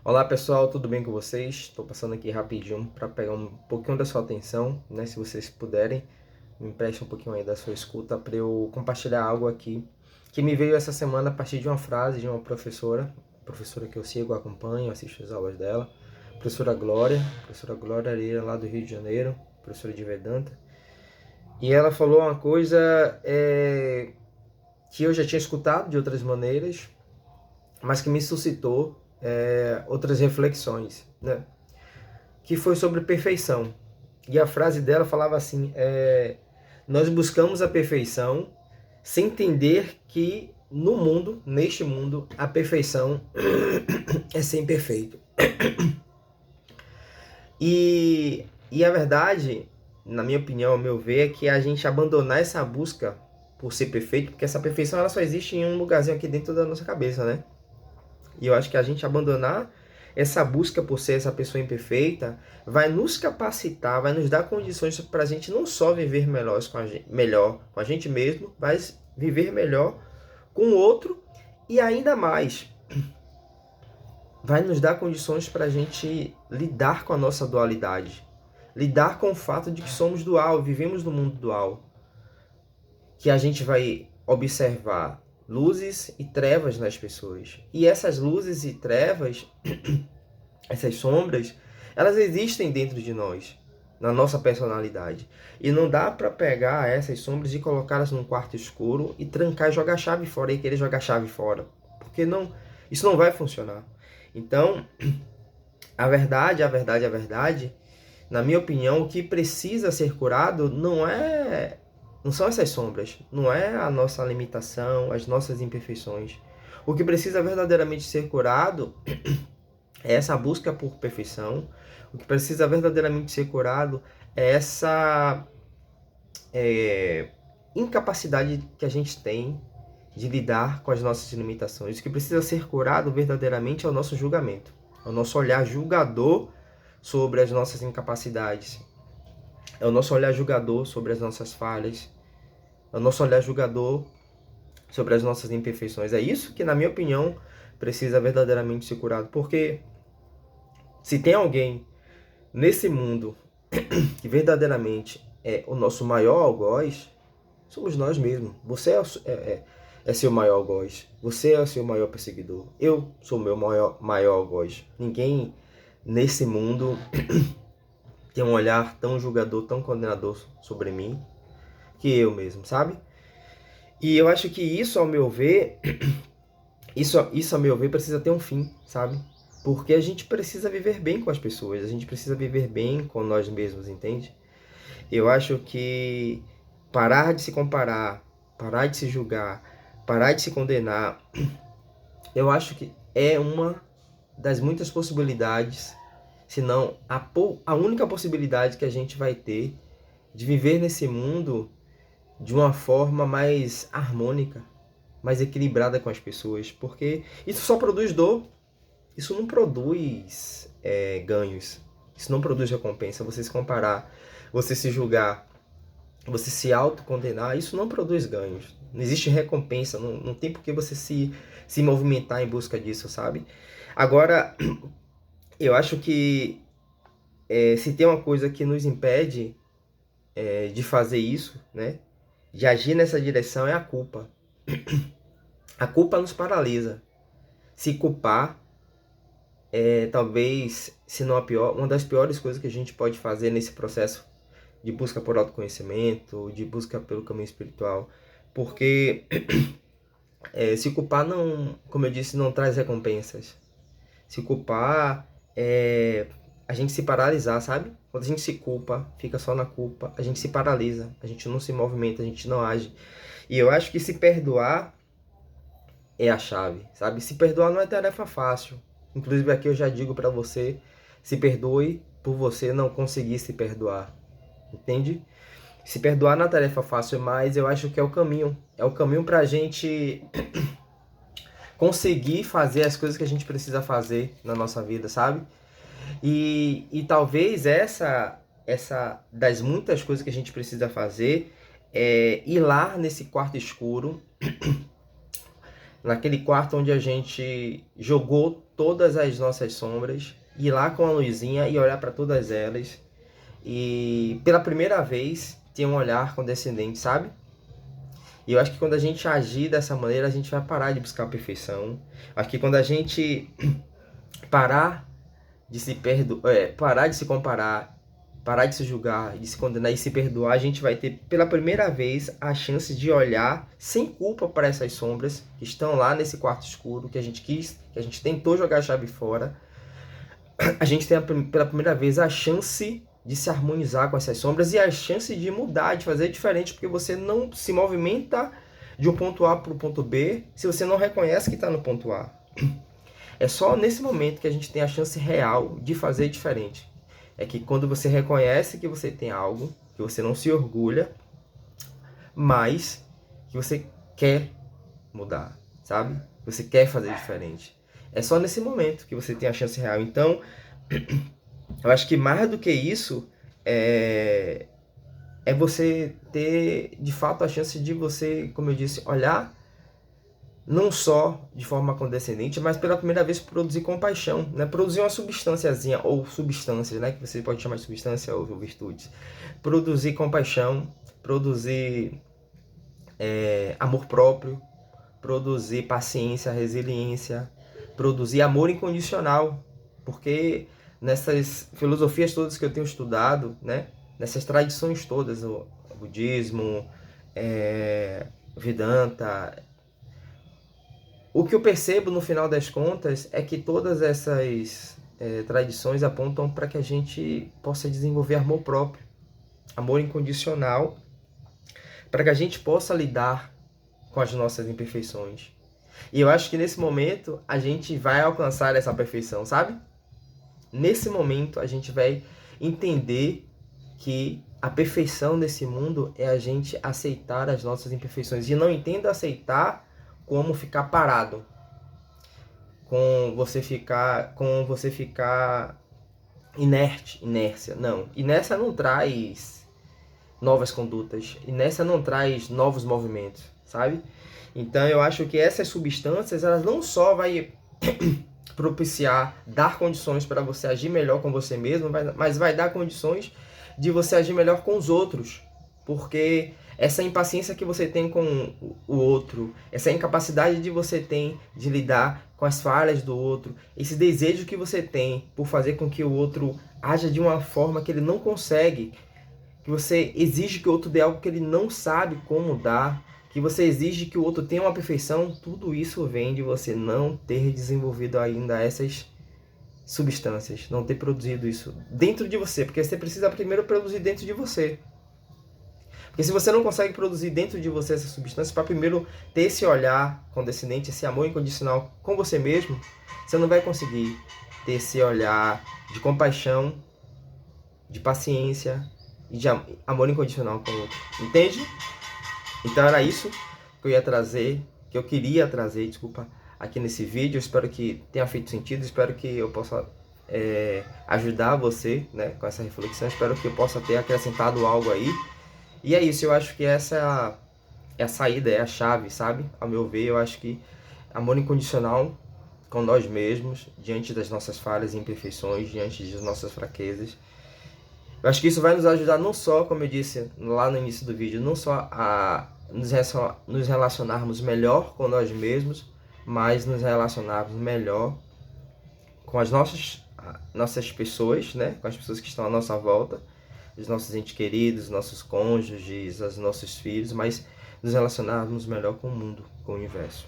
Olá pessoal, tudo bem com vocês? Estou passando aqui rapidinho para pegar um pouquinho da sua atenção, né? Se vocês puderem, me empreste um pouquinho aí da sua escuta para eu compartilhar algo aqui que me veio essa semana a partir de uma frase de uma professora que eu sigo, acompanho, assisto as aulas dela, professora Glória Areira lá do Rio de Janeiro, professora de Vedanta, e ela falou uma coisa que eu já tinha escutado de outras maneiras, mas que me suscitou outras reflexões, né? Que foi sobre perfeição. E a frase dela falava assim: nós buscamos a perfeição sem entender que no mundo, neste mundo, a perfeição é ser imperfeito. E a verdade, na minha opinião, ao meu ver, é que a gente abandonar essa busca por ser perfeito, porque essa perfeição ela só existe em um lugarzinho aqui dentro da nossa cabeça, né? E eu acho que a gente abandonar essa busca por ser essa pessoa imperfeita vai nos capacitar, vai nos dar condições para a gente não só viver melhor com a gente mesmo, mas viver melhor com o outro e ainda mais vai nos dar condições para a gente lidar com a nossa dualidade, lidar com o fato de que somos dual, vivemos no mundo dual, que a gente vai observar luzes e trevas nas pessoas. E essas luzes e trevas, essas sombras, elas existem dentro de nós, na nossa personalidade. E não dá para pegar essas sombras e colocá-las num quarto escuro e trancar e jogar a chave fora e querer jogar a chave fora. Porque não, isso não vai funcionar. Então, a verdade, na minha opinião, o que precisa ser curado não são essas sombras, não é a nossa limitação, as nossas imperfeições. O que precisa verdadeiramente ser curado é essa busca por perfeição. O que precisa verdadeiramente ser curado é essa incapacidade que a gente tem de lidar com as nossas limitações. O que precisa ser curado verdadeiramente é o nosso julgamento, é o nosso olhar julgador sobre as nossas incapacidades, é o nosso olhar julgador sobre as nossas falhas, é o nosso olhar julgador sobre as nossas imperfeições. É isso que, na minha opinião, precisa verdadeiramente ser curado. Porque se tem alguém nesse mundo que verdadeiramente é o nosso maior algoz, somos nós mesmos. Você é seu maior algoz. Você é o seu maior perseguidor. Eu sou o meu maior algoz. Ninguém nesse mundo tem um olhar tão julgador, tão condenador sobre mim que eu mesmo, sabe? E eu acho que isso, ao meu ver, isso, ao meu ver, precisa ter um fim, sabe? Porque a gente precisa viver bem com as pessoas, a gente precisa viver bem com nós mesmos, entende? Eu acho que parar de se comparar, parar de se julgar, parar de se condenar, eu acho que é uma das muitas possibilidades, se não a única possibilidade que a gente vai ter de viver nesse mundo de uma forma mais harmônica, mais equilibrada com as pessoas, porque isso só produz dor, isso não produz ganhos, isso não produz recompensa. Você se comparar, você se julgar, você se autocondenar, isso não produz ganhos. Não existe recompensa, não tem por que você se movimentar em busca disso, sabe? Agora, eu acho que se tem uma coisa que nos impede de fazer isso, né? De agir nessa direção é a culpa. A culpa nos paralisa. Se culpar talvez, se não a pior, uma das piores coisas que a gente pode fazer nesse processo de busca por autoconhecimento, de busca pelo caminho espiritual. Porque se culpar não, como eu disse, não traz recompensas. Se culpar a gente se paralisar, sabe? Quando a gente se culpa, fica só na culpa, a gente se paralisa, a gente não se movimenta, a gente não age. E eu acho que se perdoar é a chave, sabe? Se perdoar não é tarefa fácil. Inclusive aqui eu já digo pra você, se perdoe por você não conseguir se perdoar, entende? Se perdoar não é tarefa fácil, mas eu acho que é o caminho. É o caminho pra gente conseguir fazer as coisas que a gente precisa fazer na nossa vida, sabe? E talvez essa das muitas coisas que a gente precisa fazer é ir lá nesse quarto escuro, naquele quarto onde a gente jogou todas as nossas sombras, ir lá com a luzinha e olhar para todas elas e pela primeira vez ter um olhar condescendente, sabe? E eu acho que quando a gente agir dessa maneira, a gente vai parar de buscar a perfeição. Acho que quando a gente parar de se parar de se comparar, parar de se julgar, de se condenar e se perdoar, a gente vai ter pela primeira vez a chance de olhar sem culpa para essas sombras que estão lá nesse quarto escuro que a gente quis, que a gente tentou jogar a chave fora. A gente tem pela primeira vez a chance de se harmonizar com essas sombras e a chance de mudar, de fazer diferente, porque você não se movimenta de um ponto A para o ponto B se você não reconhece que está no ponto A. É só nesse momento que a gente tem a chance real de fazer diferente. É que quando você reconhece que você tem algo, que você não se orgulha, mas que você quer mudar, sabe? Você quer fazer diferente. É só nesse momento que você tem a chance real. Então, eu acho que mais do que isso, é você ter, de fato, a chance de você, como eu disse, olhar não só de forma condescendente, mas pela primeira vez produzir compaixão, né? Produzir uma substânciazinha, ou substâncias, né? Que você pode chamar de substância ou virtudes. Produzir compaixão, produzir amor próprio, produzir paciência, resiliência, produzir amor incondicional, porque nessas filosofias todas que eu tenho estudado, né? Nessas tradições todas, o budismo, Vedanta, o que eu percebo no final das contas é que todas essas tradições apontam para que a gente possa desenvolver amor próprio, amor incondicional, para que a gente possa lidar com as nossas imperfeições. E eu acho que nesse momento a gente vai alcançar essa perfeição, sabe? Nesse momento a gente vai entender que a perfeição nesse mundo é a gente aceitar as nossas imperfeições. E não entendo aceitar como ficar parado, com você ficar inércia. Não, inércia não traz novas condutas, inércia não traz novos movimentos, sabe? Então eu acho que essas substâncias, elas não só vai propiciar, dar condições para você agir melhor com você mesmo, mas vai dar condições de você agir melhor com os outros, porque essa impaciência que você tem com o outro, essa incapacidade de você tem de lidar com as falhas do outro, esse desejo que você tem por fazer com que o outro haja de uma forma que ele não consegue, que você exige que o outro dê algo que ele não sabe como dar, que você exige que o outro tenha uma perfeição, tudo isso vem de você não ter desenvolvido ainda essas substâncias, não ter produzido isso dentro de você, porque você precisa primeiro produzir dentro de você. Porque se você não consegue produzir dentro de você essa substância, para primeiro ter esse olhar condescendente, esse amor incondicional com você mesmo, você não vai conseguir ter esse olhar de compaixão, de paciência e de amor incondicional com o outro. Entende? Então era isso que eu queria trazer, aqui nesse vídeo. Eu espero que tenha feito sentido, espero que eu possa ajudar você, né, com essa reflexão, espero que eu possa ter acrescentado algo aí. E é isso, eu acho que essa é a saída, é a chave, sabe? Ao meu ver, eu acho que amor incondicional com nós mesmos, diante das nossas falhas e imperfeições, diante das nossas fraquezas. Eu acho que isso vai nos ajudar não só, como eu disse lá no início do vídeo, não só a nos relacionarmos melhor com nós mesmos, mas nos relacionarmos melhor com as nossas pessoas, né? Com as pessoas que estão à nossa volta, os nossos entes queridos, nossos cônjuges, os nossos filhos, mas nos relacionarmos melhor com o mundo, com o universo.